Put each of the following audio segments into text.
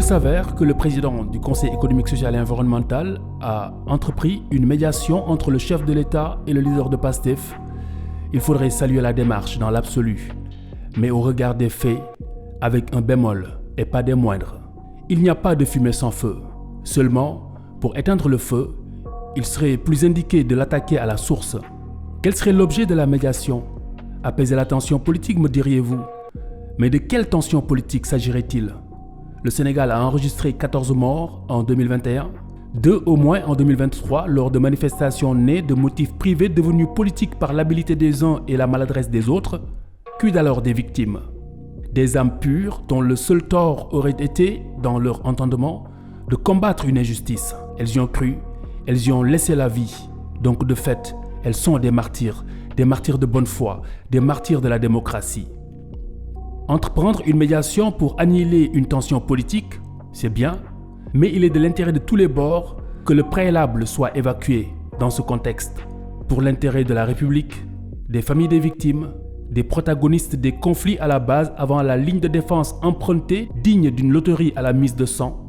Il s'avère que le président du Conseil économique, social et environnemental a entrepris une médiation entre le chef de l'État et le leader de PASTEF. Il faudrait saluer la démarche dans l'absolu, mais au regard des faits, avec un bémol et pas des moindres. Il n'y a pas de fumée sans feu. Seulement, pour éteindre le feu, il serait plus indiqué de l'attaquer à la source. Quel serait l'objet de la médiation? Apaiser la tension politique, me diriez-vous? Mais de quelle tension politique s'agirait-il? Le Sénégal a enregistré 14 morts en 2021, 2 au moins en 2023 lors de manifestations nées de motifs privés devenus politiques par l'habileté des uns et la maladresse des autres. Quid alors des victimes? Des âmes pures dont le seul tort aurait été, dans leur entendement, de combattre une injustice. Elles y ont cru, elles y ont laissé la vie. Donc de fait, elles sont des martyrs de bonne foi, des martyrs de la démocratie. Entreprendre une médiation pour annihiler une tension politique, c'est bien, mais il est de l'intérêt de tous les bords que le préalable soit évacué dans ce contexte, pour l'intérêt de la République, des familles des victimes, des protagonistes des conflits à la base avant la ligne de défense empruntée digne d'une loterie à la mise de sang,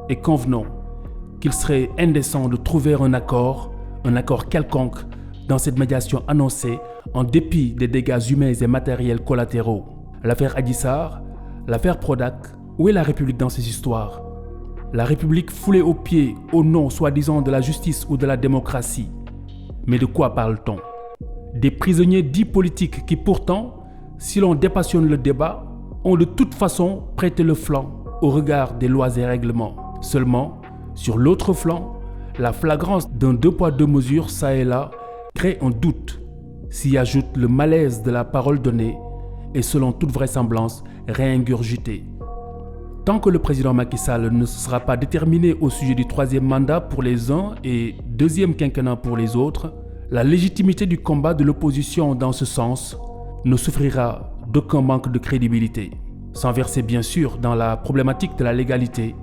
et convenons qu'il serait indécent de trouver un accord quelconque dans cette médiation annoncée en dépit des dégâts humains et matériels collatéraux. L'affaire Adji Sarr, l'affaire Prodac, où est la République dans ces histoires? La République foulée aux pieds au nom soi-disant de la justice ou de la démocratie. Mais de quoi parle-t-on? Des prisonniers dits politiques qui pourtant, si l'on dépassionne le débat, ont de toute façon prêté le flanc au regard des lois et règlements. Seulement, sur l'autre flanc, la flagrance d'un 2 poids 2 mesures ça et là crée un doute. S'y ajoute le malaise de la parole donnée et selon toute vraisemblance réingurgité. Tant que le président Macky Sall ne sera pas déterminé au sujet du 3e mandat pour les uns et 2e quinquennat pour les autres, la légitimité du combat de l'opposition dans ce sens ne souffrira d'aucun manque de crédibilité, sans verser bien sûr dans la problématique de la légalité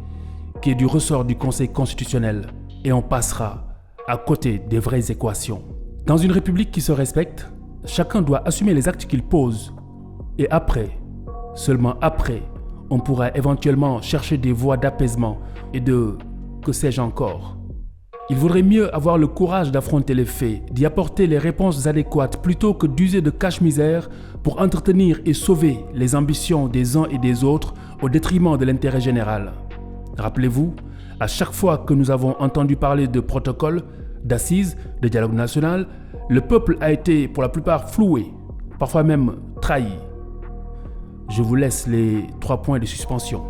qui est du ressort du Conseil constitutionnel, et on passera à côté des vraies équations. Dans une république qui se respecte, chacun doit assumer les actes qu'il pose. Et après, seulement après, on pourra éventuellement chercher des voies d'apaisement et de que sais-je encore. Il vaudrait mieux avoir le courage d'affronter les faits, d'y apporter les réponses adéquates plutôt que d'user de cache-misère pour entretenir et sauver les ambitions des uns et des autres au détriment de l'intérêt général. Rappelez-vous, à chaque fois que nous avons entendu parler de protocole, d'assises, de dialogue national, le peuple a été pour la plupart floué, parfois même trahi. Je vous laisse les 3 points de suspension.